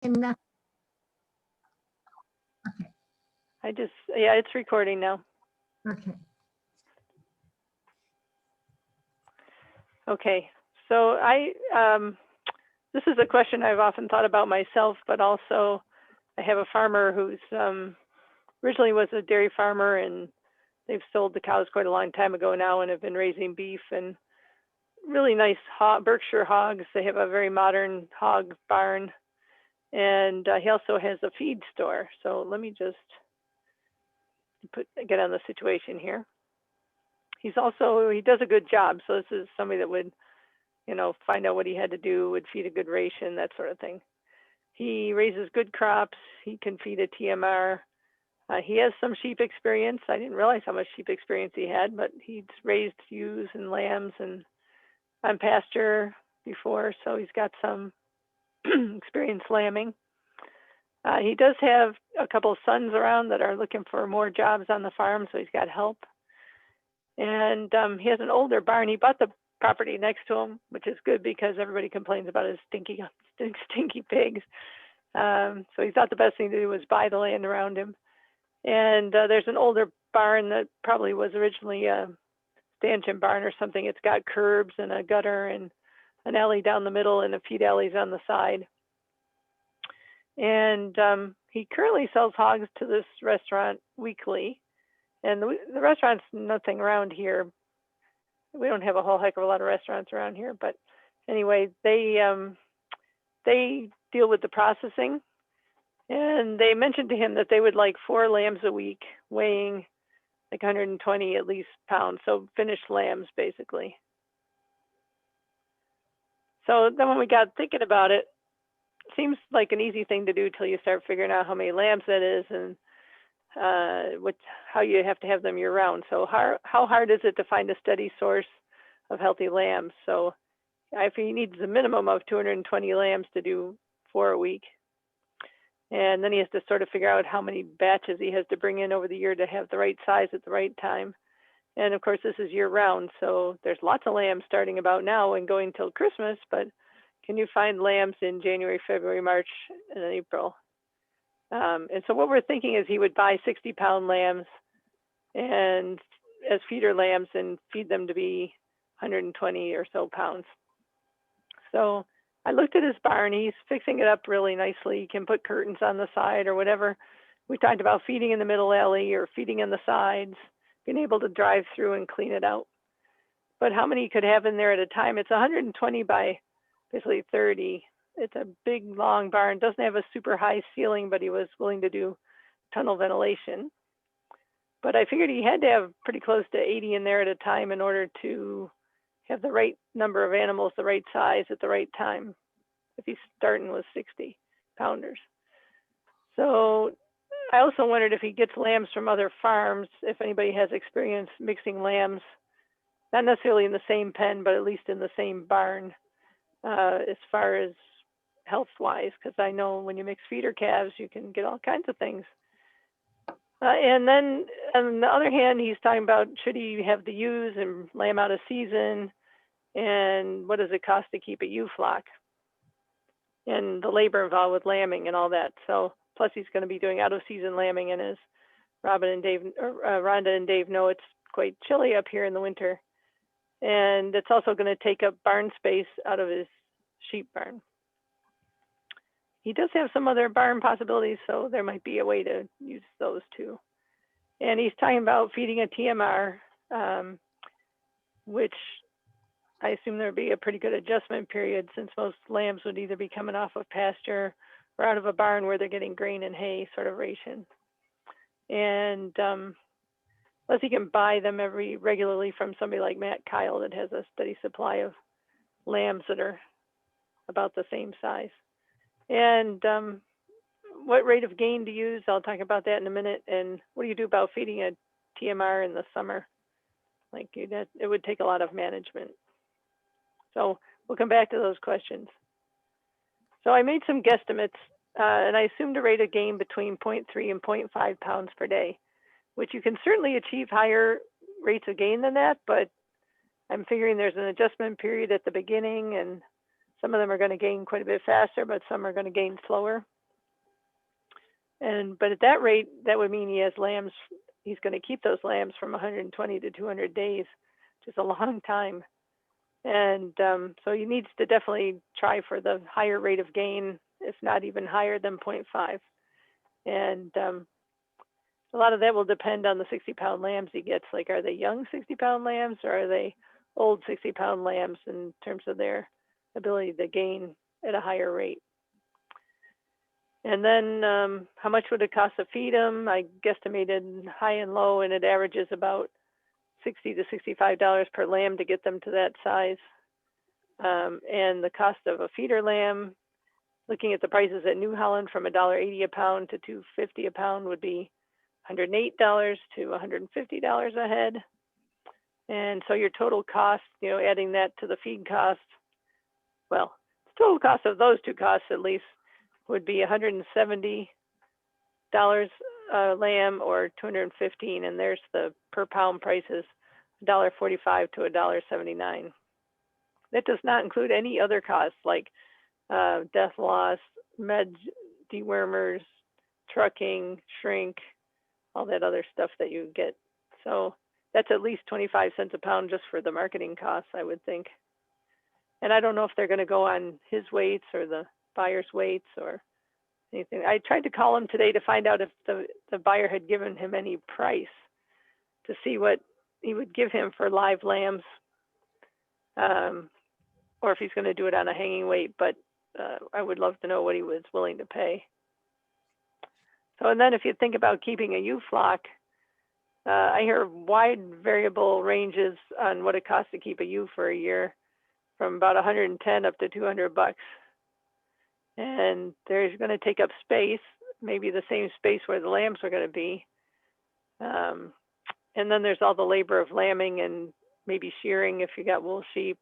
And okay. Yeah, it's recording now. Okay. Okay, so this is a question I've often thought about myself, but also I have a farmer who's originally was a dairy farmer, and they've sold the cows quite a long time ago now and have been raising beef and really nice Berkshire hogs. They have a very modern hog barn, and he also has a feed store. So let me just get on the situation here. He does a good job. So this is somebody that would, find out what he had to do, would feed a good ration, that sort of thing. He raises good crops. He can feed a TMR. He has some sheep experience. I didn't realize how much sheep experience he had, but he's raised ewes and lambs and on pasture before, so he's got some experience lambing. He does have a couple of sons around that are looking for more jobs on the farm, so he's got help. And he has an older barn. He bought the property next to him, which is good because everybody complains about his stinky pigs. So he thought the best thing to do was buy the land around him. And there's an older barn that probably was originally a stanchion barn or something. It's got curbs and a gutter and an alley down the middle and a feed alleys on the side. And he currently sells hogs to this restaurant weekly. And the restaurant's nothing around here. We don't have a whole heck of a lot of restaurants around here, but anyway, they deal with the processing. And they mentioned to him that they would like 4 lambs a week, weighing like 120 at least pounds, so finished lambs basically. So then when we got thinking about it, seems like an easy thing to do till you start figuring out how many lambs that is and how you have to have them year round. So how hard is it to find a steady source of healthy lambs? So if he needs a minimum of 220 lambs to do 4 a week, and then he has to sort of figure out how many batches he has to bring in over the year to have the right size at the right time. And of course, this is year round, so there's lots of lambs starting about now and going till Christmas, but can you find lambs in January, February, March, and April? And so what we're thinking is he would buy 60-pound lambs and as feeder lambs and feed them to be 120 or so pounds. So I looked at his barn. He's fixing it up really nicely. He can put curtains on the side or whatever. We talked about feeding in the middle alley or feeding in the sides, being able to drive through and clean it out. But how many he could have in there at a time? It's 120 by basically 30. It's a big, long barn. Doesn't have a super high ceiling, but he was willing to do tunnel ventilation. But I figured he had to have pretty close to 80 in there at a time in order to have the right number of animals, the right size at the right time, if he's starting with 60 pounders. So I also wondered if he gets lambs from other farms, if anybody has experience mixing lambs, not necessarily in the same pen, but at least in the same barn, as far as health-wise, because I know when you mix feeder calves, you can get all kinds of things. And then on the other hand, he's talking about should he have the ewes and lamb out of season, and what does it cost to keep a ewe flock, and the labor involved with lambing and all that. So plus he's going to be doing out-of-season lambing, and as Rhonda and Dave know, it's quite chilly up here in the winter, and it's also going to take up barn space out of his sheep barn. He does have some other barn possibilities, so there might be a way to use those too. And he's talking about feeding a TMR, which I assume there'd be a pretty good adjustment period since most lambs would either be coming off of pasture or out of a barn where they're getting grain and hay sort of ration. And unless he can buy them regularly from somebody like Matt Kyle that has a steady supply of lambs that are about the same size. And what rate of gain to use, I'll talk about that in a minute. And what do you do about feeding a TMR in the summer? Like it would take a lot of management. So we'll come back to those questions. So I made some guesstimates, and I assumed a rate of gain between 0.3 and 0.5 pounds per day, which you can certainly achieve higher rates of gain than that, but I'm figuring there's an adjustment period at the beginning, and some of them are going to gain quite a bit faster, but some are going to gain slower. But at that rate, that would mean he has lambs. He's going to keep those lambs from 120 to 200 days, which is a long time. And so he needs to definitely try for the higher rate of gain, if not even higher than 0.5. And a lot of that will depend on the 60-pound lambs he gets. Like, are they young 60-pound lambs, or are they old 60-pound lambs in terms of their ability to gain at a higher rate? And then how much would it cost to feed them? I guesstimated high and low, and it averages about $60 to $65 per lamb to get them to that size. And the cost of a feeder lamb, looking at the prices at New Holland, from $1.80 a pound to $2.50 a pound, would be $108 to $150 a head. And so your total cost, adding that to the feed cost, well, the total cost of those two costs at least would be $170 a lamb, or $215, and there's the per pound prices, $1.45 to $1.79. That does not include any other costs like death loss, meds, dewormers, trucking, shrink, all that other stuff that you get. So that's at least 25 cents a pound just for the marketing costs, I would think. And I don't know if they're going to go on his weights or the buyer's weights or anything. I tried to call him today to find out if the buyer had given him any price to see what he would give him for live lambs, or if he's going to do it on a hanging weight, but I would love to know what he was willing to pay. So, and then if you think about keeping a ewe flock, I hear wide variable ranges on what it costs to keep a ewe for a year, from about 110 up to $200. And they're going to take up space, maybe the same space where the lambs are going to be. And then there's all the labor of lambing and maybe shearing if you got wool sheep.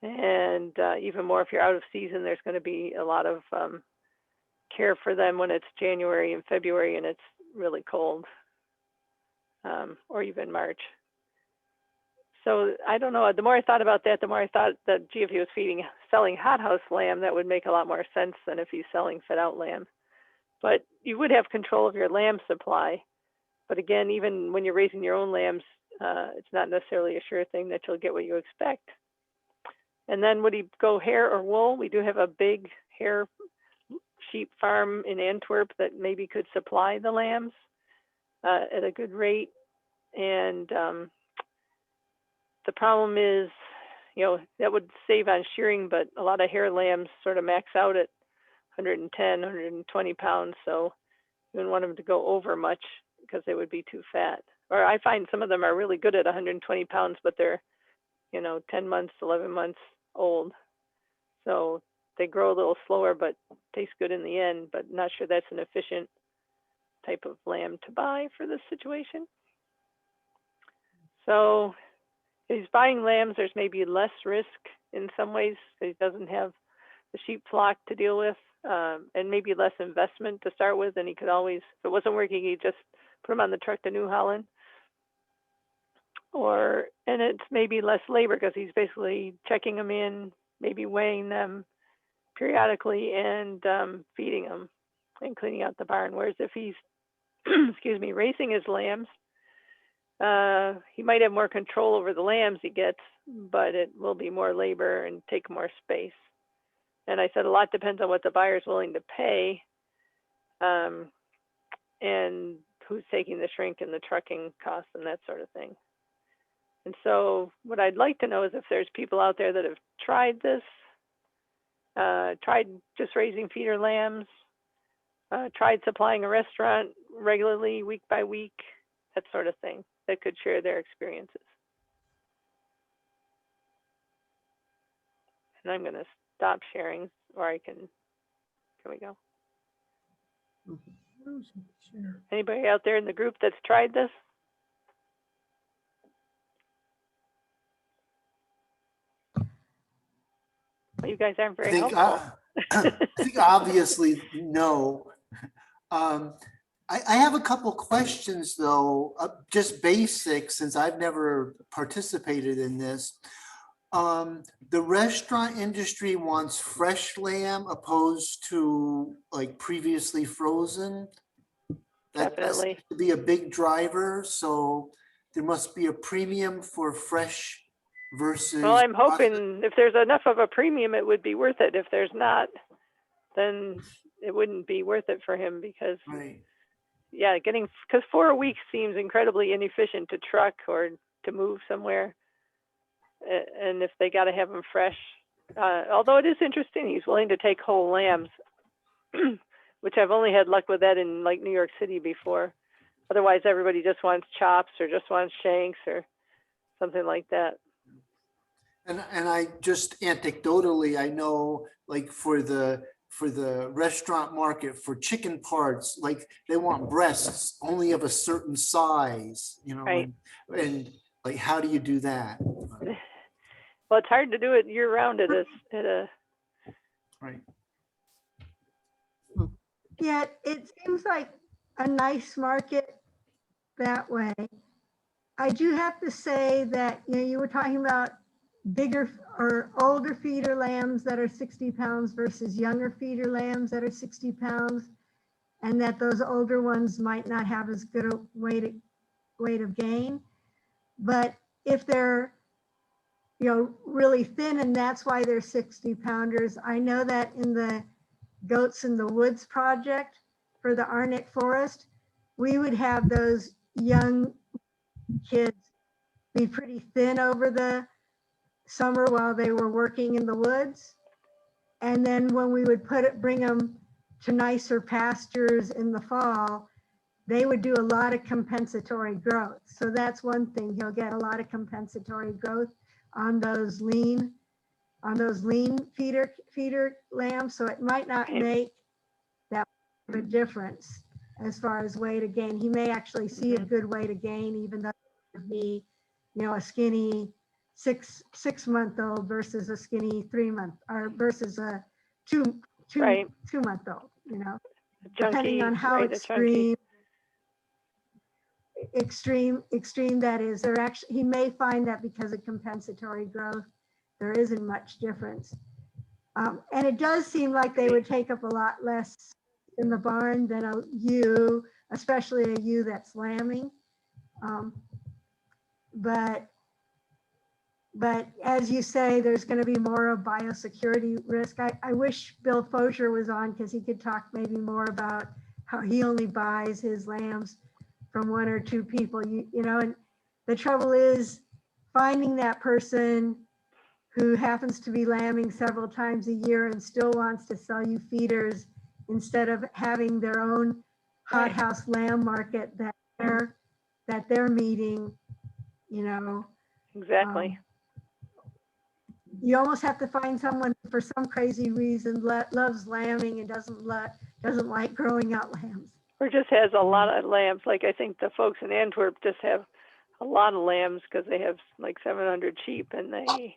And even more if you're out of season, there's going to be a lot of care for them when it's January and February and it's really cold, or even March. So I don't know, the more I thought about that, the more I thought that, gee, if he was selling hothouse lamb, that would make a lot more sense than if he's selling fed out lamb. But you would have control of your lamb supply. But again, even when you're raising your own lambs, it's not necessarily a sure thing that you'll get what you expect. And then would he go hair or wool? We do have a big hair sheep farm in Antwerp that maybe could supply the lambs at a good rate. And the problem is, that would save on shearing, but a lot of hair lambs sort of max out at 110, 120 pounds. So you wouldn't want them to go over much because they would be too fat. Or I find some of them are really good at 120 pounds, but they're, 10 months, 11 months old. So they grow a little slower, but taste good in the end, but not sure that's an efficient type of lamb to buy for this situation. So if he's buying lambs, there's maybe less risk in some ways because he doesn't have the sheep flock to deal with, and maybe less investment to start with. And he could always, if it wasn't working, he'd just put them on the truck to New Holland. And it's maybe less labor because he's basically checking them in, maybe weighing them periodically and feeding them and cleaning out the barn. Whereas if he's, raising his lambs, he might have more control over the lambs he gets, but it will be more labor and take more space. And I said a lot depends on what the buyer's willing to pay, and who's taking the shrink and the trucking costs and that sort of thing. And so what I'd like to know is if there's people out there that have tried this, tried just raising feeder lambs, tried supplying a restaurant regularly, week by week, that sort of thing, that could share their experiences. And I'm going to stop sharing, or I can we go? Anybody out there in the group that's tried this? Well, you guys aren't very helpful. I think obviously no. I have a couple questions though, just basic, since I've never participated in this. The restaurant industry wants fresh lamb opposed to like previously frozen. That seems Definitely. to be a big driver, so there must be a premium for fresh versus. Well, I'm processed. hoping if there's enough of a premium, it would be worth it. If there's not, then it wouldn't be worth it for him because, Right, yeah, because 4 weeks seems incredibly inefficient to truck or to move somewhere. And if they got to have them fresh, although it is interesting, he's willing to take whole lambs, which I've only had luck with that in like New York City before. Otherwise, everybody just wants chops or just wants shanks or something like that. and I just anecdotally, I know like for the restaurant market for chicken parts, like they want breasts only of a certain size, you know, Right. and like how do you do that? Well, it's hard to do it year round at a Right. Yeah, it seems like a nice market that way. I do have to say that, you know, you were talking about bigger or older feeder lambs that are 60 pounds versus younger feeder lambs that are 60 pounds, and that those older ones might not have as good a weight of gain. But if they're, you know, really thin and that's why they're 60 pounders, I know that in the Goats in the Woods project for the Arctic Forest, we would have those young kids be pretty thin over the summer while they were working in the woods. And then when we would bring them to nicer pastures in the fall, they would do a lot of compensatory growth. So that's one thing, he'll get a lot of compensatory growth on those lean feeder lambs. So it might not make that much of a difference as far as weight of gain. He may actually see a good weight of gain, even though it would be, you know, a skinny six-month-old versus a skinny 3-month, or versus a Right. 2-month-old, you know, chunky, depending on how right, a chunky. extreme that is. There actually, he may find that because of compensatory growth, there isn't much difference. And it does seem like they would take up a lot less in the barn than a ewe, especially a ewe that's lambing. But as you say, there's going to be more of biosecurity risk. I wish Bill Fosier was on because he could talk maybe more about how he only buys his lambs from 1 or 2 people, you know, and the trouble is finding that person who happens to be lambing several times a year and still wants to sell you feeders instead of having their own hothouse lamb market that they're meeting, you know. Exactly. You almost have to find someone for some crazy reason loves lambing and doesn't like growing out lambs. Or just has a lot of lambs. Like I think the folks in Antwerp just have a lot of lambs because they have like 700 sheep and they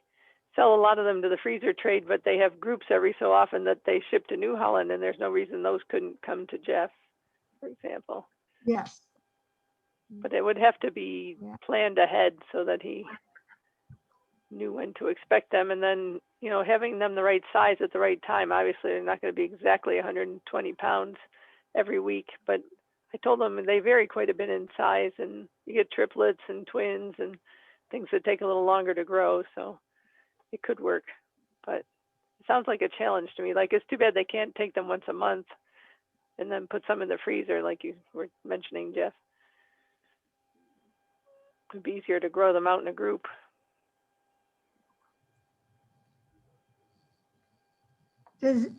sell a lot of them to the freezer trade, but they have groups every so often that they ship to New Holland, and there's no reason those couldn't come to Jeff, for example. Yes. But it would have to be planned ahead so that he knew when to expect them, and then, you know, having them the right size at the right time. Obviously, they're not going to be exactly 120 pounds every week, but I told them they vary quite a bit in size, and you get triplets and twins and things that take a little longer to grow, so it could work. But it sounds like a challenge to me. Like, it's too bad they can't take them once a month and then put some in the freezer like you were mentioning, Jeff. It'd be easier to grow them out in a group. Does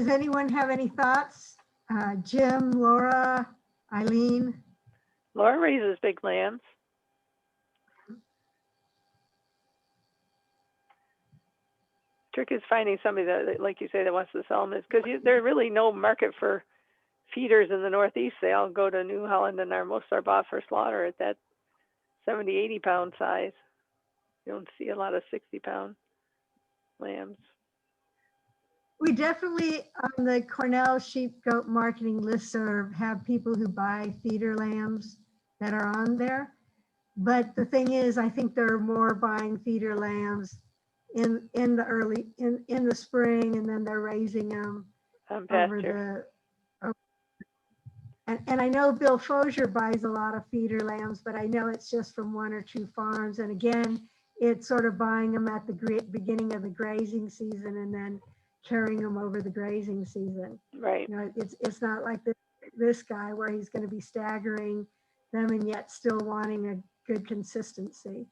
anyone have any thoughts? Jim, Laura, Eileen? Laura raises big lambs. Trick is finding somebody that, like you say, that wants to sell them, is because there's really no market for feeders in the Northeast. They all go to New Holland, and most are bought for slaughter at that 70, 80 pound size. You don't see a lot of 60 pound lambs. We definitely, on the Cornell sheep goat marketing listserv, have people who buy feeder lambs that are on there. But the thing is, I think there are more buying feeder lambs in the early, in the spring, and then they're raising them over Pasture. and I know Bill Fosier buys a lot of feeder lambs, but I know it's just from 1 or 2 farms. And again, it's sort of buying them at the beginning of the grazing season and then carrying them over the grazing season. Right. You know, it's not like this guy where he's going to be staggering them and yet still wanting a good consistency.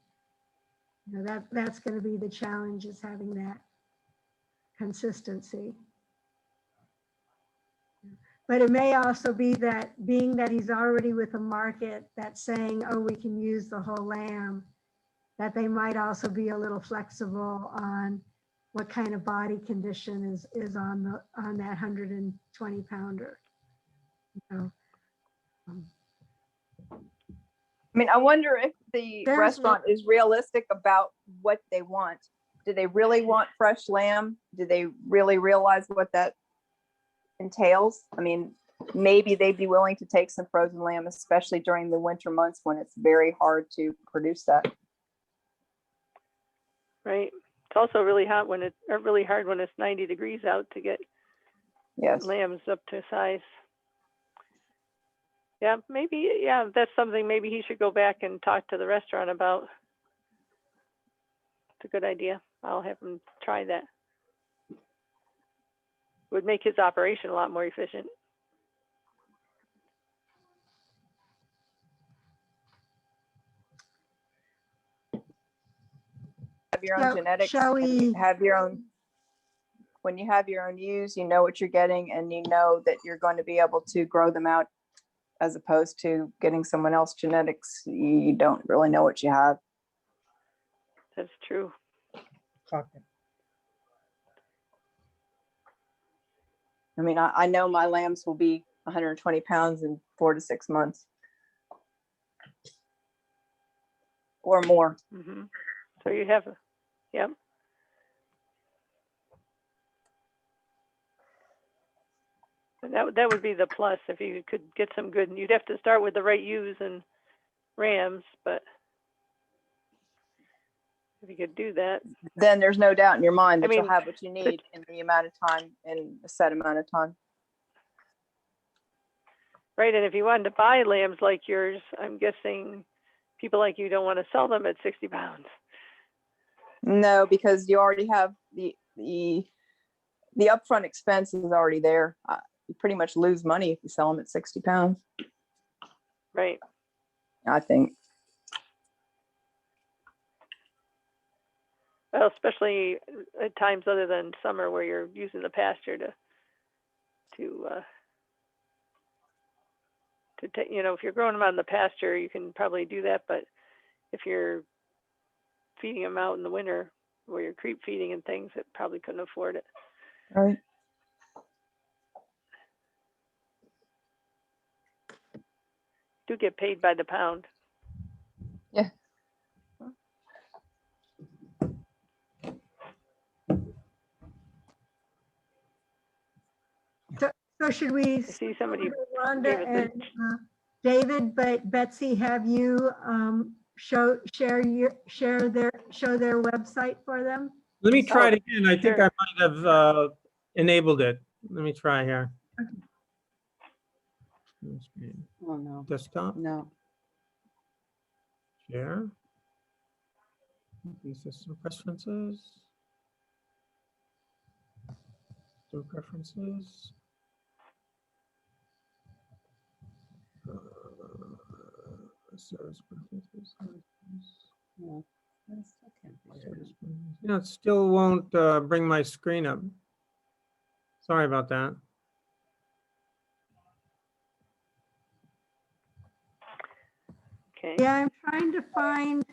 You know, that's going to be the challenge, is having that consistency. But it may also be that, being that he's already with a market that's saying, oh, we can use the whole lamb, that they might also be a little flexible on what kind of body condition is on that 120 pounder. So, I mean, I wonder if the There's restaurant is realistic about what they want. Do they really want fresh lamb? Do they really realize what that entails? I mean, maybe they'd be willing to take some frozen lamb, especially during the winter months when it's very hard to produce that. Right. It's also really hot when really hard when it's 90 degrees out to get Yes. lambs up to size. Yeah, maybe, yeah, that's something maybe he should go back and talk to the restaurant about. It's a good idea. I'll have him try that. Would make his operation a lot more efficient. Have your own genetics. Shall and you we? have your own. When you have your own ewes, you know what you're getting, and you know that you're going to be able to grow them out, as opposed to getting someone else's genetics. You don't really know what you have. That's true. I mean, I know my lambs will be 120 pounds in 4 to 6 months or more. Mm-hmm. So you have, yep. And that would be the plus if you could get some good. You'd have to start with the right ewes and rams, but if you could do that, Then there's no doubt in your mind that I you'll mean, have what you need in the amount of time, in a set amount of time. right? And if you wanted to buy lambs like yours, I'm guessing people like you don't want to sell them at 60 pounds. No, because you already have the upfront expense is already there. You pretty much lose money if you sell them at 60 pounds, Right. I think. Well, especially at times other than summer where you're using the pasture to take, you know, if you're growing them out in the pasture, you can probably do that. But if you're feeding them out in the winter where you're creep feeding and things, it probably couldn't afford it. All right. Do get paid by the pound. Yeah. So should we I see somebody Rhonda gave it and David, but Betsy, have you show their website for them? Let me try it again. I think sure. I might have enabled it. Let me try here. Oh, no. Desktop, No. share. System preferences. System preferences. Service preferences. Yeah, it still won't bring my screen up. Sorry about that. Okay. Yeah, I'm trying to find.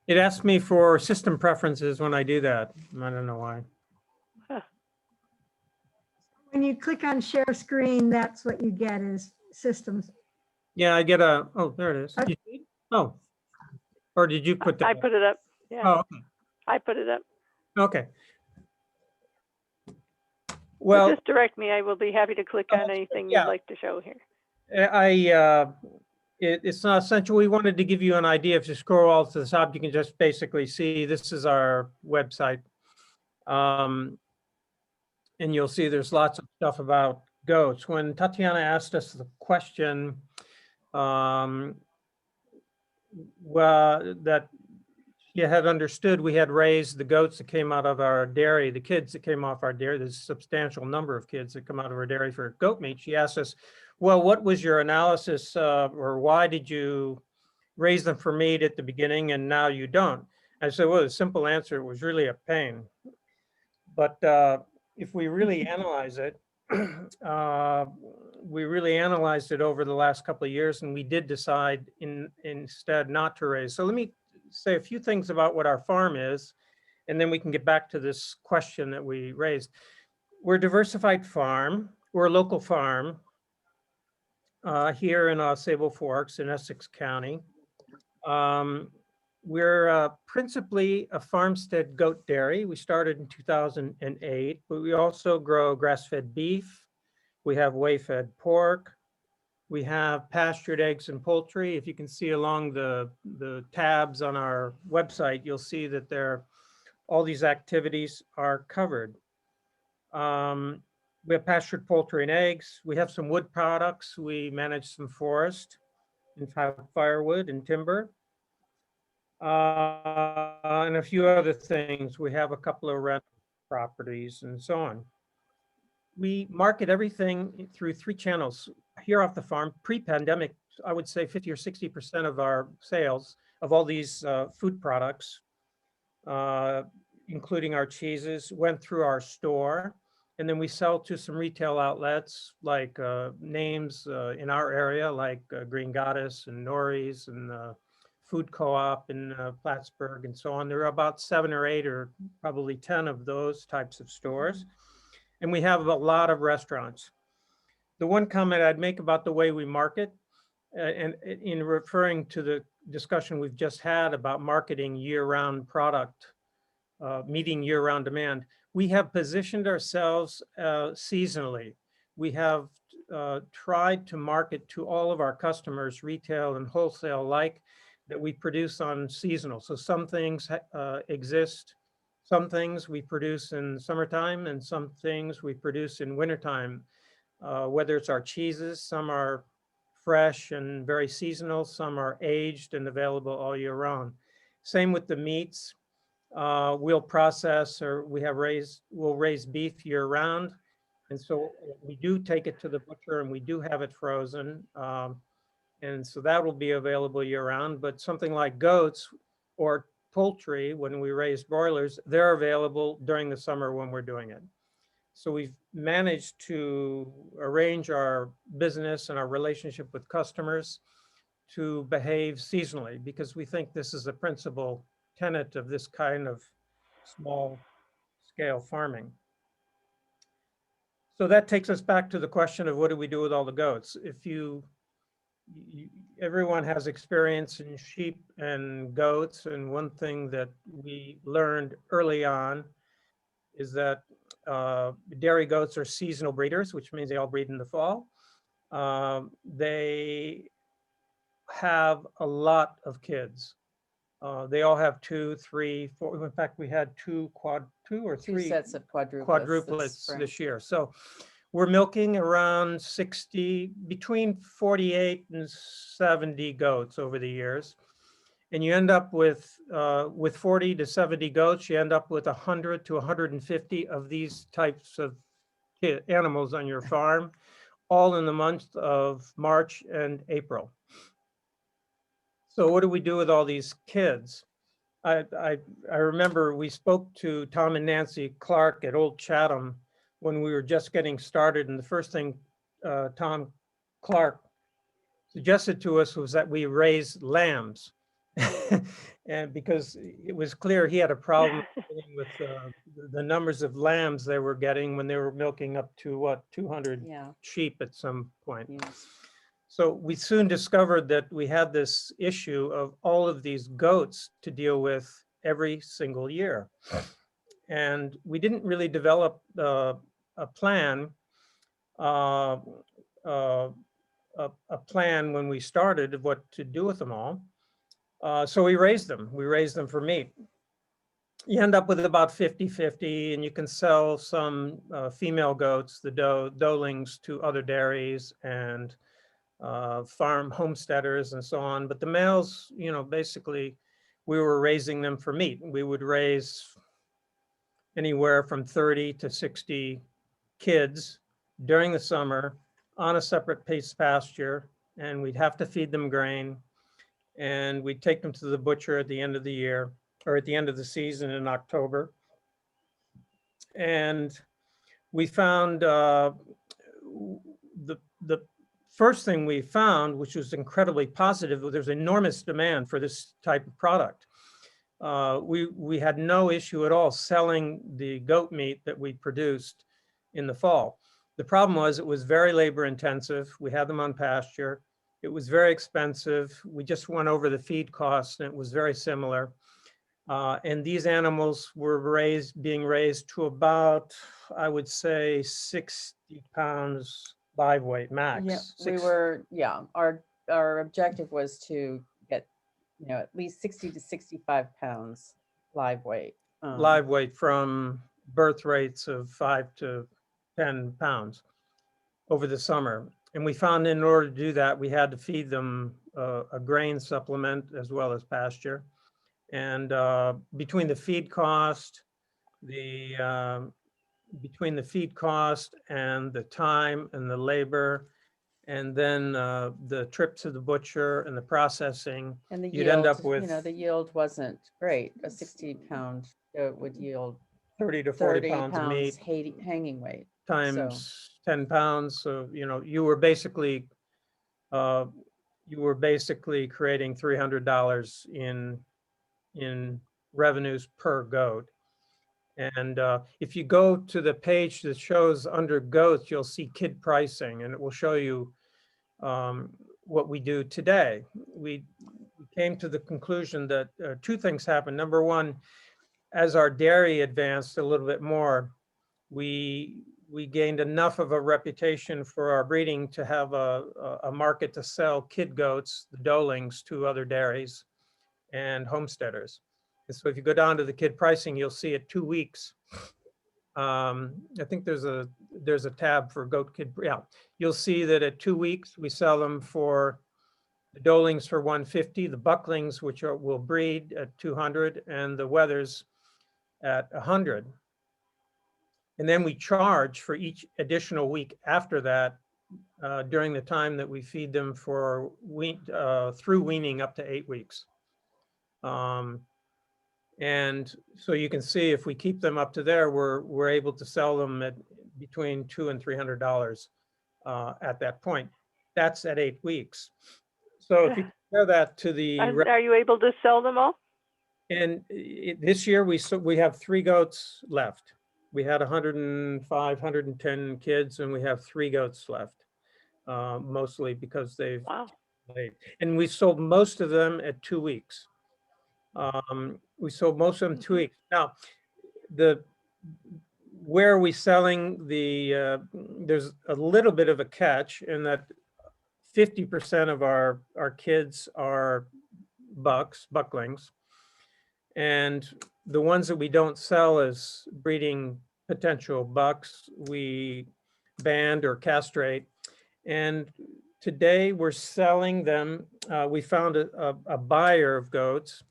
It asks me for system preferences when I do that. I don't know why. When you click on share screen, that's what you get is systems. Yeah, I get a, oh, there it is. Okay. You see? Oh, or did you put that? I put it up. Yeah. Oh, okay. I put it up. Okay. Well, Well, just direct me. I will be happy to click on anything yeah. you'd like to show here. It's not essential. We wanted to give you an idea. If you scroll all to the top, you can just basically see this is our website. And you'll see there's lots of stuff about goats. When Tatiana asked us the question, well, that she had understood we had raised the goats that came out of our dairy, the kids that came off our dairy, there's a substantial number of kids that come out of our dairy for goat meat. She asked us, well, what was your analysis or why did you raise them for meat at the beginning and now you don't? I said, well, the simple answer was really a pain. But if we really analyze it, we really analyzed it over the last couple of years, and we did decide instead not to raise. So let me say a few things about what our farm is, and then we can get back to this question that we raised. We're a diversified farm. We're a local farm here in Sable Forks in Essex County. We're principally a farmstead goat dairy. We started in 2008, but we also grow grass-fed beef. We have whey-fed pork. We have pastured eggs and poultry. If you can see along the tabs on our website, you'll see that all these activities are covered. We have pastured poultry and eggs. We have some wood products. We manage some forest and firewood and timber. And a few other things. We have a couple of rental properties and so on. We market everything through 3 channels here off the farm. Pre-pandemic, I would say 50 or 60% of our sales of all these food products, including our cheeses, went through our store. And then we sell to some retail outlets like names in our area, like Green Goddess and Norrie's and Food Co-op in Plattsburgh and so on. There are about 7 or 8 or probably 10 of those types of stores. And we have a lot of restaurants. The one comment I'd make about the way we market, and in referring to the discussion we've just had about marketing year-round product, meeting year-round demand, we have positioned ourselves seasonally. We have tried to market to all of our customers, retail and wholesale alike, that we produce on seasonal. So some things exist, some things we produce in summertime, and some things we produce in wintertime. Whether it's our cheeses, some are fresh and very seasonal, some are aged and available all year round. Same with the meats. We'll process or we'll raise beef year round. And so we do take it to the butcher and we do have it frozen. And so that will be available year round, but something like goats or poultry, when we raise broilers, they're available during the summer when we're doing it. So we've managed to arrange our business and our relationship with customers to behave seasonally, because we think this is a principal tenet of this kind of small scale farming. So that takes us back to the question of what do we do with all the goats? Everyone has experience in sheep and goats, and one thing that we learned early on is that dairy goats are seasonal breeders, which means they all breed in the fall. They have a lot of kids. They all have 2, 3, 4. In fact, we had 2 or 3 2 sets of quadruplets this year. So we're milking around 60, between 48 and 70 goats over the years. And you end up with 40 to 70 goats, you end up with 100 to 150 of these types of animals on your farm, all in the month of March and April. So what do we do with all these kids? I remember we spoke to Tom and Nancy Clark at Old Chatham when we were just getting started, and the first thing Tom Clark suggested to us was that we raise lambs. And because it was clear he had a problem with the numbers of lambs they were getting when they were milking up to what, 200 sheep at some point. Yes. So we soon discovered that we had this issue of all of these goats to deal with every single year. And we didn't really develop a plan a plan when we started of what to do with them all. So we raised them. We raised them for meat. You end up with about 50-50, and you can sell some female goats, the doelings, to other dairies and farm homesteaders and so on. But the males, you know, basically, we were raising them for meat. We would raise anywhere from 30 to 60 kids during the summer on a separate piece pasture, and we'd have to feed them grain, and we'd take them to the butcher at the end of the year, or at the end of the season in October. And we found the first thing we found, which was incredibly positive, there's enormous demand for this type of product. We had no issue at all selling the goat meat that we produced in the fall. The problem was it was very labor intensive. We had them on pasture. It was very expensive. We just went over the feed costs, and it was very similar. And these animals were being raised to about, I would say, 60 pounds live weight max. Yeah, our objective was to get, you know, at least 60 to 65 pounds live weight. Live weight from birth rates of 5 to 10 pounds over the summer. And we found in order to do that, we had to feed them a grain supplement as well as pasture. And between the feed cost, between the feed cost and the time and the labor, and then the trip to the butcher and the processing, And the you'd yield, end up with, you know, the yield wasn't great. A 60-pound goat would yield 30 to 40 30 pounds of meat hanging weight. times 10 pounds. So, you know, you were basically creating $300 in revenues per goat. And if you go to the page that shows under goats, you'll see kid pricing, and it will show you what we do today. We came to the conclusion that two things happened. Number one, as our dairy advanced a little bit more, we gained enough of a reputation for our breeding to have a market to sell kid goats, the doelings, to other dairies and homesteaders. And so if you go down to the kid pricing, you'll see at 2 weeks. I think there's a tab for goat kid. Yeah, you'll see that at 2 weeks we sell them for the doelings for 150, the bucklings, which will breed, at 200, and the wethers at 100. And then we charge for each additional week after that during the time that we feed them for through weaning up to 8 weeks. And so you can see if we keep them up to there, we're able to sell them at between $200 and $300 at that point. That's at 8 weeks. So if you compare that to the, Are you able to sell them all? and this year we have 3 goats left. We had 105, 110 kids, and we have 3 goats left, mostly because they've laid. And we sold most of them at 2 weeks. We sold most of them 2 weeks. Now, where are we selling the, there's a little bit of a catch in that 50% of our kids are bucklings. And the ones that we don't sell as breeding potential bucks, we band or castrate. And today we're selling them. We found a buyer of goats,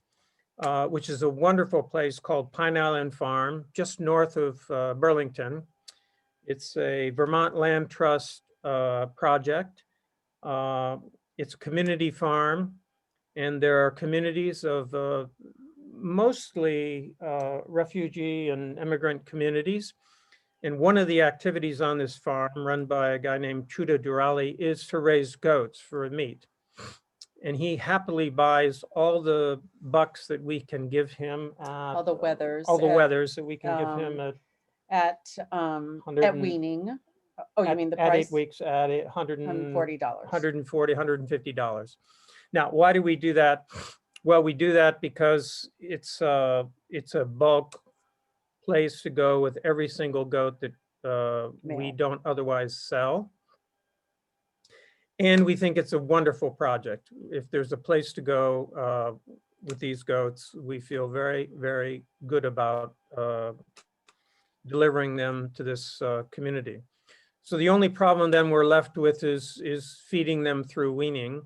which is a wonderful place called Pine Island Farm, just north of Burlington. It's a Vermont Land Trust project. It's a community farm, and there are communities of mostly refugee and immigrant communities. And one of the activities on this farm, run by a guy named Chuda Durali, is to raise goats for meat. And he happily buys all the bucks that we can give him at All the wethers. all the wethers that we can give him at weaning. Oh, you mean the at price? 8 weeks at $140, $140. $150. Now, why do we do that? Well, we do that because it's a bulk place to go with every single goat that we don't otherwise sell. And we think it's a wonderful project. If there's a place to go with these goats, we feel very, very good about delivering them to this community. So the only problem then we're left with is feeding them through weaning.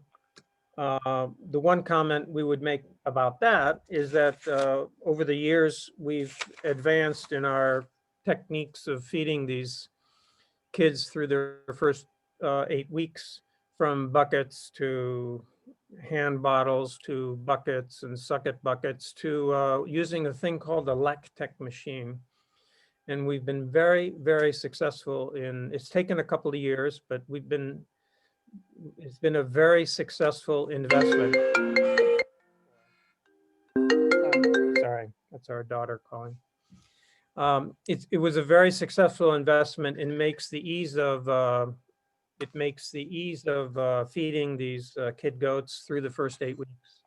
The one comment we would make about that is that over the years, we've advanced in our techniques of feeding these kids through their first 8 weeks, from buckets to hand bottles to buckets and sucket buckets to using a thing called the lactec machine. And we've been very, very successful it's taken a couple of years, but it's been a very successful investment. Sorry, that's our daughter calling. It was a very successful investment and makes the ease of feeding these kid goats through the first 8 weeks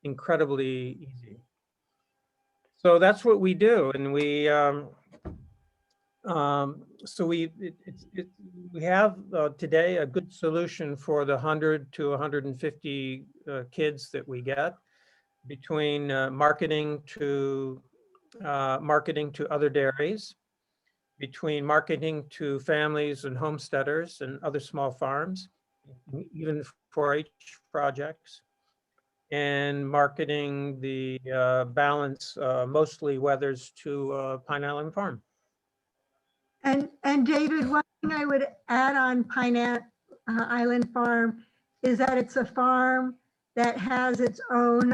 incredibly easy. So that's what we do, and we have today a good solution for the 100 to 150 kids that we get, between marketing to other dairies, between marketing to families and homesteaders and other small farms, even 4-H projects, and marketing the balance, mostly wethers, to Pine Island Farm. And David, one thing I would add on Pine Island Farm is that it's a farm that has its own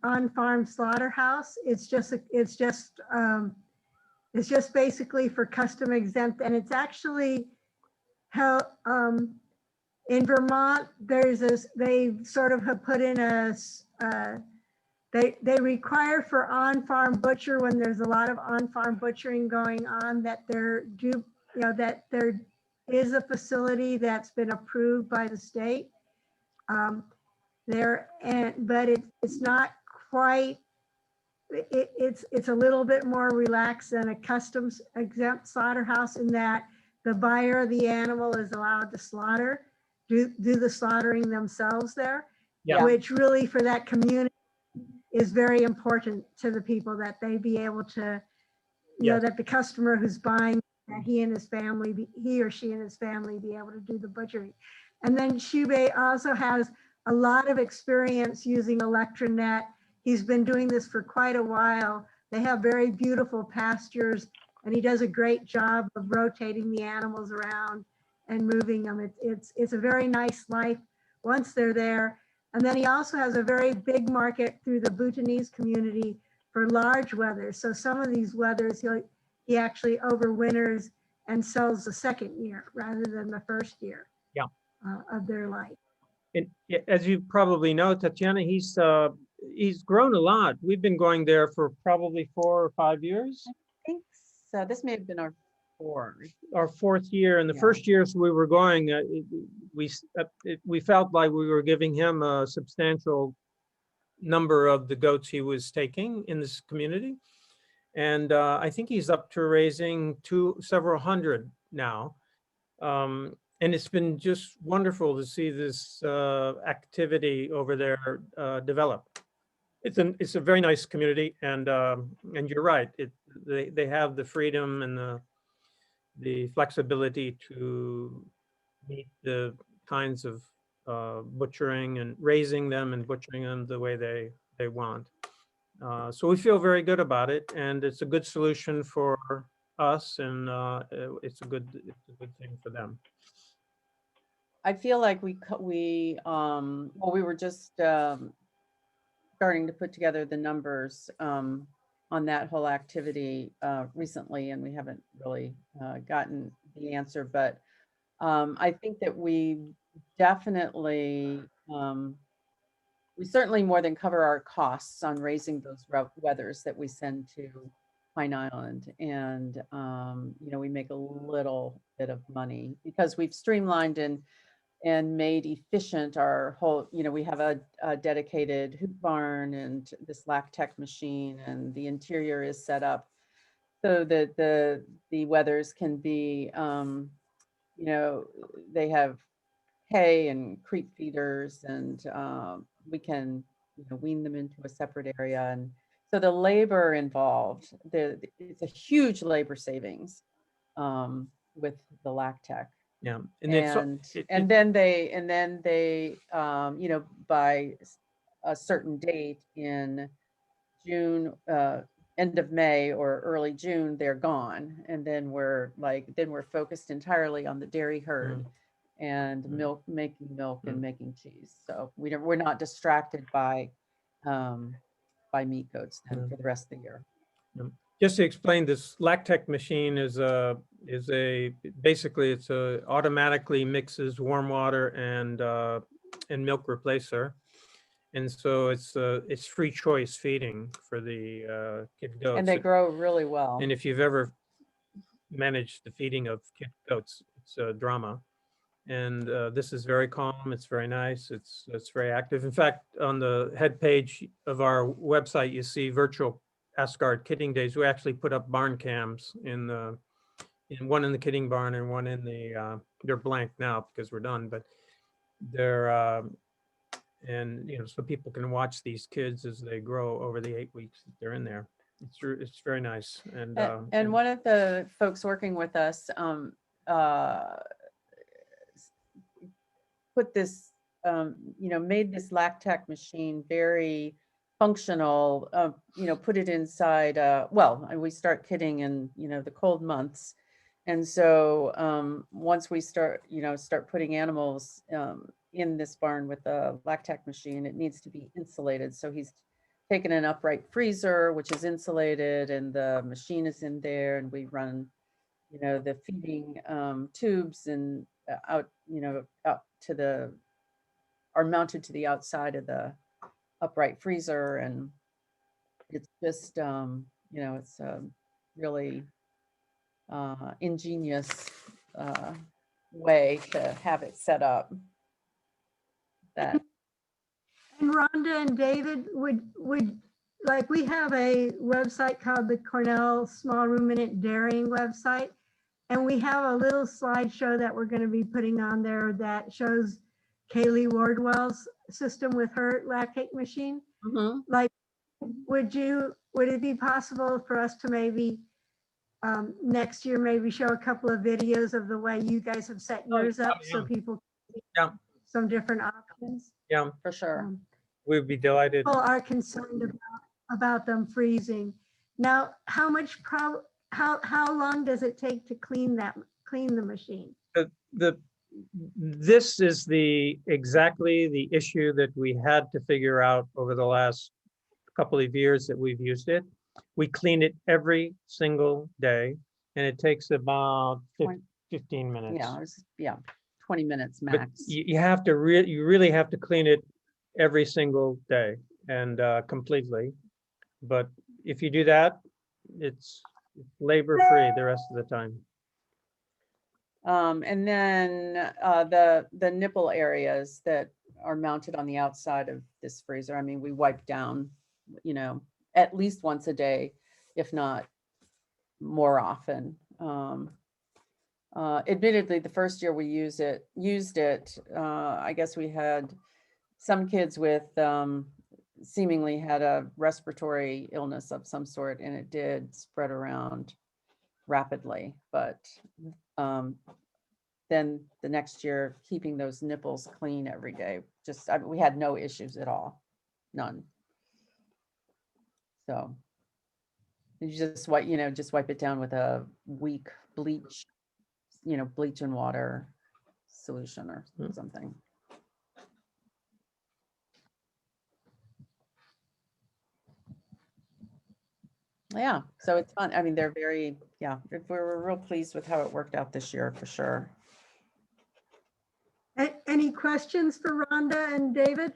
on-farm slaughterhouse. It's just basically for custom exempt, and it's actually how in Vermont they sort of have put in they require for on-farm butcher, when there's a lot of on-farm butchering going on, that there is a facility that's been approved by the state. But it's not quite, it's a little bit more relaxed than a customs exempt slaughterhouse, in that the buyer of the animal is allowed to do the slaughtering themselves there, Yeah. which really for that community is very important to the people, that they be able to, that the customer who's buying, that he or she and his family be able to do the butchering. And then Shubey also has a lot of experience using Electronet. He's been doing this for quite a while. They have very beautiful pastures, and he does a great job of rotating the animals around and moving them. It's a very nice life once they're there. And then he also has a very big market through the Bhutanese community for large wethers. So some of these wethers, he actually overwinters and sells the second year rather than the first year of their life. And as you probably know, Tatiana, he's grown a lot. We've been going there for probably 4 or 5 years. I think so. This may have been our fourth year. And the Yeah. first years we were going, we felt like we were giving him a substantial number of the goats he was taking in this community. And I think he's up to raising several hundred now. And it's been just wonderful to see this activity over there develop. It's a very nice community, and you're right. They have the freedom and the flexibility to meet the kinds of butchering and raising them and butchering them the way they want. So we feel very good about it, and it's a good solution for us, and it's a good thing for them. I feel like we were just starting to put together the numbers on that whole activity recently, and we haven't really gotten the answer, but I think that we definitely, we certainly more than cover our costs on raising those wethers that we send to Pine Island. And, we make a little bit of money because we've streamlined and made efficient our whole, we have a dedicated hoop barn and this lactec machine, and the interior is set up so that the wethers can be, they have hay and creep feeders, and we can, wean them into a separate area. And so the labor involved, it's a huge labor savings with the LACTEC. Yeah. And then they by a certain date in June, end of May or early June, they're gone. And then we're focused entirely on the dairy herd and making milk and making cheese. So we're not distracted by meat goats then for the rest of the year. Just to explain, this LACTEC machine basically it's automatically mixes warm water and milk replacer. And so it's free choice feeding for the kid goats. And they grow really well. And if you've ever managed the feeding of kid goats, it's a drama. And this is very calm. It's very nice. It's very active. In fact, on the head page of our website, you see virtual Asgaard kidding days. We actually put up barn cams in one in the kidding barn and one in the they're blank now because we're done, but they're and so people can watch these kids as they grow over the 8 weeks that they're in there. It's very nice. And one of the folks working with us put this made this LACTEC machine very functional, put it inside, we start kidding in, the cold months. And so once we start putting animals in this barn with the LACTEC machine, it needs to be insulated. So he's taken an upright freezer, which is insulated, and the machine is in there, and we run, the feeding tubes and out to are mounted to the outside of the upright freezer. And it's just, it's a really ingenious way to have it set up. That. And Rhonda and David, would like, we have a website called the Cornell Small Ruminant Dairying website, and we have a little slideshow that we're going to be putting on there that shows Kaylee Wardwell's system with her LACTEC machine. Mm-hmm. Like, would it be possible for us to maybe next year maybe show a couple of videos of the way you guys have set yours up so people can see some different options? Yeah, for sure. We'd be delighted. People are concerned about them freezing. Now, how long does it take to clean the machine? This is exactly the issue that we had to figure out over the last couple of years that we've used it. We clean it every single day, and it takes about 15 minutes. 20 minutes But max. you have to you really have to clean it every single day and completely. But if you do that, it's labor-free the rest of the time. And then the nipple areas that are mounted on the outside of this freezer, I mean, we wipe down, at least once a day, if not more often. Admittedly, the first year we used it, I guess we had some kids with seemingly had a respiratory illness of some sort, and it did spread around rapidly. But then the next year, keeping those nipples clean every day, we had no issues at all, none. So you just wipe it down with a weak bleach, bleach and water solution or something. Yeah, so it's fun. I mean, they're very, we're real pleased with how it worked out this year for sure. Any questions for Rhonda and David?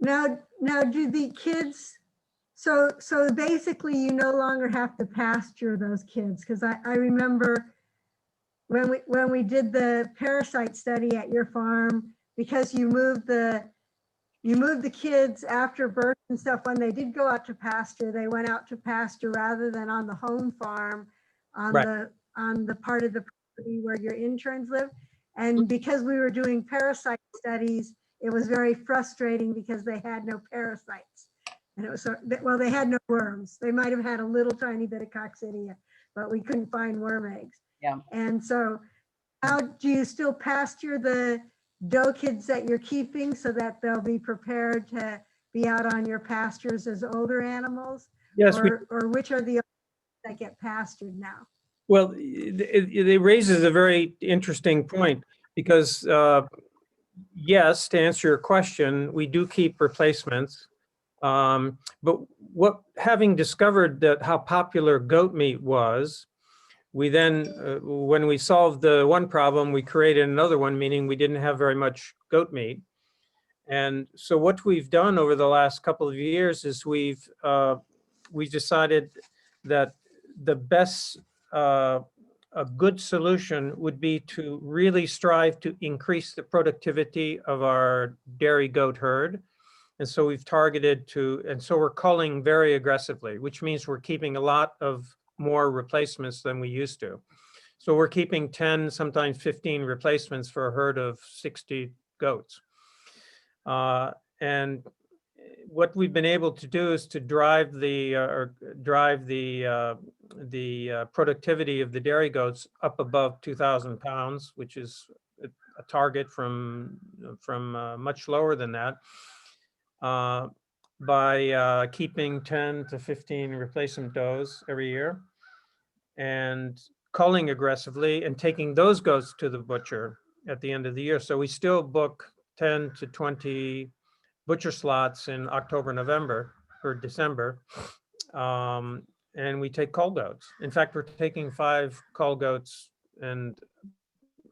Now do the kids, so basically you no longer have to pasture those kids, because I remember when we did the parasite study at your farm, because you moved the you moved the kids after birth and stuff. When they did go out to pasture, they went out to pasture rather than on the home farm on Right. the part of the property where your interns live. And because we were doing parasite studies, it was very frustrating because they had no parasites. And it was, well, they had no worms. They might have had a little tiny bit of coccidia, but we couldn't find worm eggs. Yeah. And so how do you still pasture the doe kids that you're keeping so that they'll be prepared to be out on your pastures as older animals? Yes, Or which are the that get pastured now? well, it raises a very interesting point because, yes, to answer your question, we do keep replacements. But having discovered that how popular goat meat was, we then, when we solved the one problem, we created another one, meaning we didn't have very much goat meat. And so what we've done over the last couple of years is we've decided that the best, a good solution would be to really strive to increase the productivity of our dairy goat herd. And so we've targeted and so we're culling very aggressively, which means we're keeping a lot of more replacements than we used to. So we're keeping 10, sometimes 15 replacements for a herd of 60 goats. And what we've been able to do is to drive the productivity of the dairy goats up above 2,000 pounds, which is a target from much lower than that, by keeping 10 to 15 replacement does every year and culling aggressively and taking those goats to the butcher at the end of the year. So we still book 10 to 20 butcher slots in October, November, or December. And we take cull goats. In fact, we're taking 5 cull goats and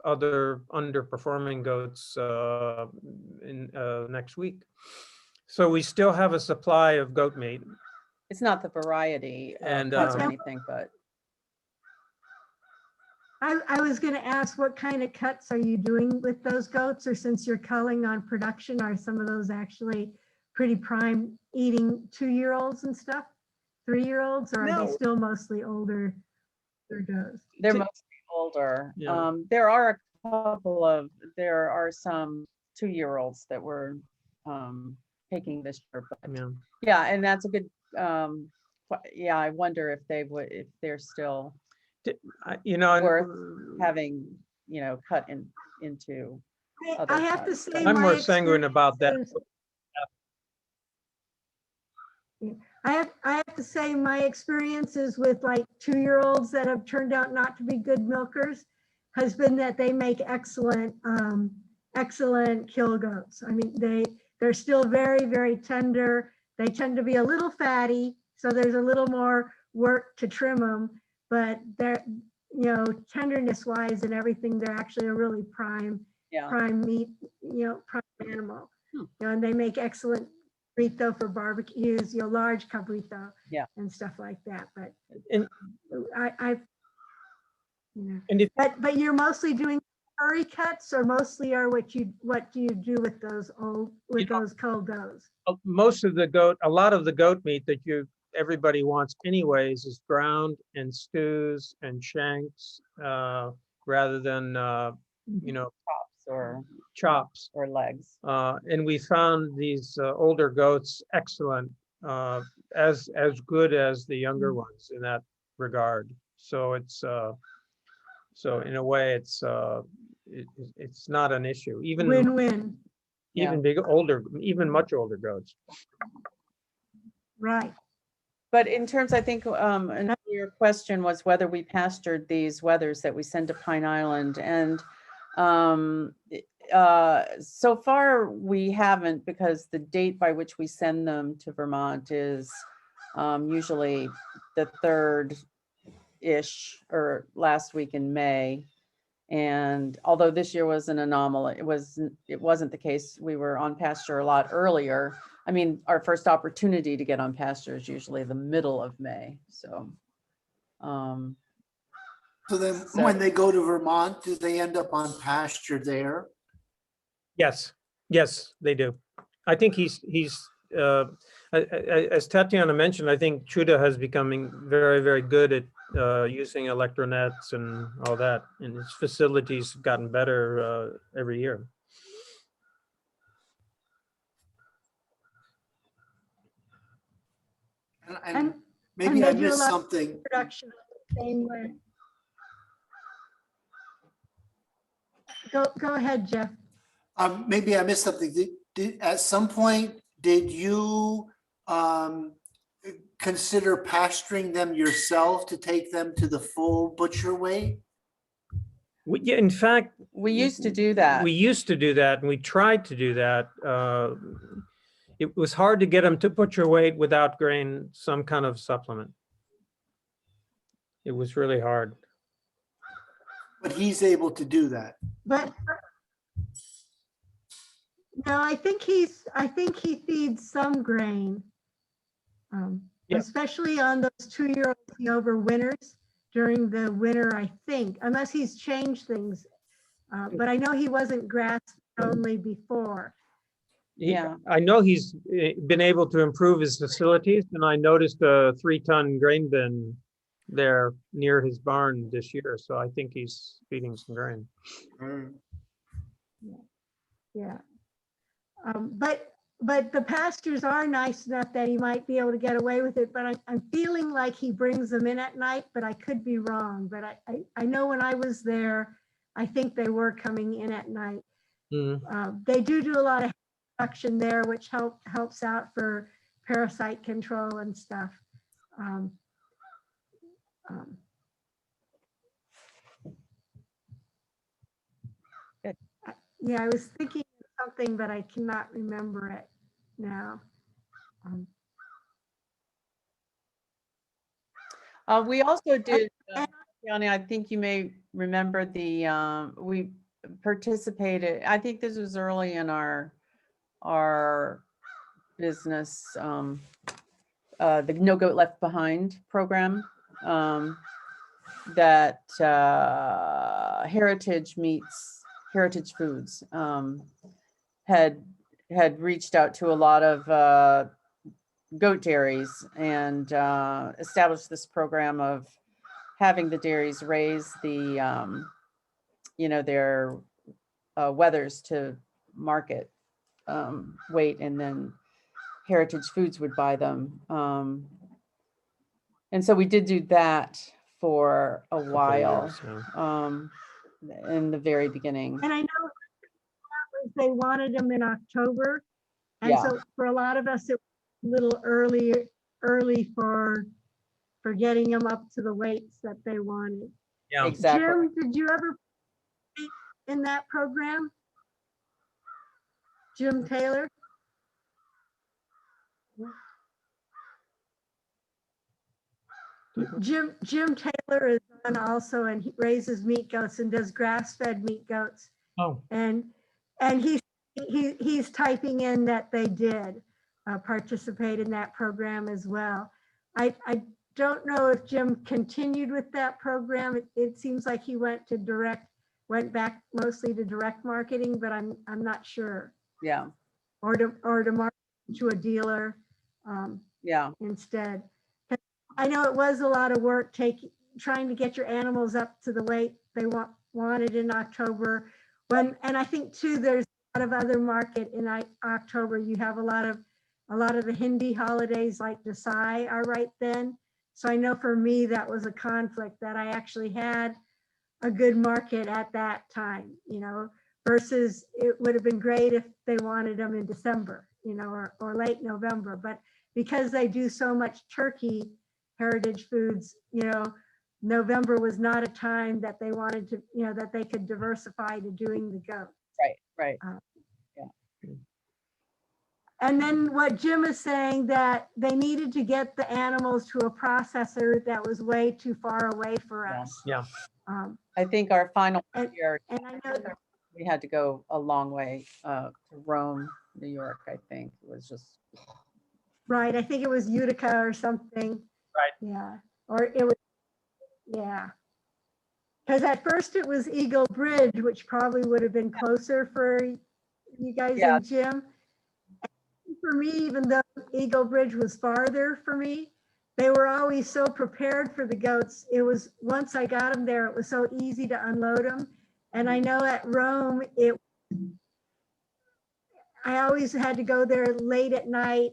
other underperforming goats next week. So we still have a supply of goat meat. It's not the variety And, of cuts or anything, but I was going to ask, what kind of cuts are you doing with those goats? Or since you're culling on production, are some of those actually pretty prime eating 2-year-olds and stuff, 3-year-olds, or are No. they still mostly older does? they're mostly older. Yeah. There are some 2-year-olds that we're taking this year, but Yeah. yeah, and that's a good, yeah, I wonder if they're still worth having, cut into. other I have to cuts. say, I'm my more sanguine about that. experience is- I have to say my experiences with like 2-year-olds that have turned out not to be good milkers has been that they make excellent kill goats. I mean, they're still very, very tender. They tend to be a little fatty, so there's a little more work to trim them, but they're, tenderness wise and everything, they're actually a really prime meat, prime animal. And they make excellent cabrito for barbecues, large cabrito, and stuff like that. But And- but you're mostly doing curry cuts, or mostly are what do you do with those those cull does? a lot of the goat meat that everybody wants anyways is ground and stews and shanks, rather than Chops or chops. legs. And we found these older goats excellent, as good as the younger ones in that regard. So it's so in a way it's not an issue. Even Win-win. even much older goats. Right. But in terms, I think, another your question was whether we pastured these wethers that we send to Pine Island, and so far we haven't, because the date by which we send them to Vermont is usually the 3rd-ish or last week in May. And although this year was an anomaly, it wasn't the case. We were on pasture a lot earlier. I mean, our first opportunity to get on pasture is usually the middle of May. So, So then when they go to Vermont, do they end up on pasture there? Yes, they do. I think as Tatiana mentioned, I think Chuda has becoming very, very good at using electronets and all that, and his facilities have gotten better every year. And maybe and I they do a missed lot of something. production the same way. Go ahead, Jeff. Maybe I missed something. At some point, did you consider pasturing them yourself to take them to the full butcher weight? Yeah, in fact, We used to do that. we used to do that, and we tried to do that. It was hard to get them to butcher weight without grain some kind of supplement. It was really hard. But he's able to do that. But no, I think he feeds some grain. Yeah. Especially on those 2-year-olds over winters during the winter, I think, unless he's changed things. But I know he wasn't grass only before. Yeah. I know he's been able to improve his facilities, and I noticed a 3-ton grain bin there near his barn this year. So I think he's feeding some grain. Yeah. But the pastures are nice enough that he might be able to get away with it, but I'm feeling like he brings them in at night, but I could be wrong. But I know when I was there, I think they were coming in at night. They do a lot of production there, which helps out for parasite control and stuff. Yeah, I was thinking of something, but I cannot remember it now. We also did, Yanni, I think you may remember we participated, I think this was early in our business, the No Goat Left Behind program, that Heritage Foods had reached out to a lot of goat dairies and established this program of having the dairies raise the, their wethers to market weight, and then Heritage Foods would buy them. And so we did do that for a while, in the very beginning. And I know they wanted them in October. And Yeah. so for a lot of us, it was a little early for getting them up to the weights that they wanted. Yeah. Exactly. Jim, did you ever participate in that program? Jim Taylor? Jim Taylor is on also, and he raises meat goats and does grass-fed meat goats. Oh, And he's typing in that they did participate in that program as well. I don't know if Jim continued with that program. It seems like he went back mostly to direct marketing, but I'm not sure. Yeah. Or to market to a dealer Yeah. instead. I know it was a lot of work trying to get your animals up to the weight they wanted in October. And I think too, there's a lot of other market in October. You have a lot of the Hindi holidays like Desai are right then. So I know for me, that was a conflict that I actually had a good market at that time, versus it would have been great if they wanted them in December, or late November. But because they do so much turkey, Heritage Foods, November was not a time that they wanted to, that they could diversify to doing the goat. Right. And then what Jim is saying, that they needed to get the animals to a processor that was way too far away for Yeah. us. yeah. I think our final year, And I know that, we had to go a long way to Rome, New York, I think. It was just, right, I think it was Utica or something. Right. Yeah, or it was, yeah. Because at first it was Eagle Bridge, which probably would have been closer for you guys Yeah. and Jim. for me, even though Eagle Bridge was farther for me, they were always so prepared for the goats. It was, once I got them there, it was so easy to unload them. And I know at Rome, I always had to go there late at night.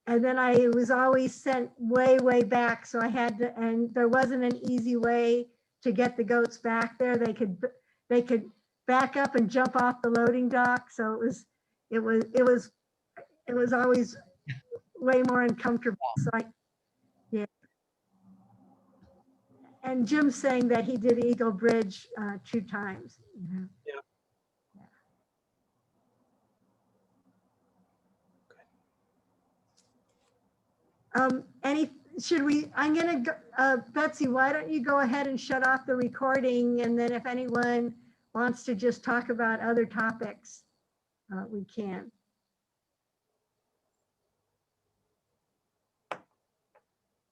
And then I was always sent way, way back. So I had to, and there wasn't an easy way to get the goats back there. They could back up and jump off the loading dock. So it was always way more uncomfortable. So yeah. And Jim's saying that he did Eagle Bridge 2 times. Yeah. I'm gonna go, Betsy, why don't you go ahead and shut off the recording, and then if anyone wants to just talk about other topics, we can.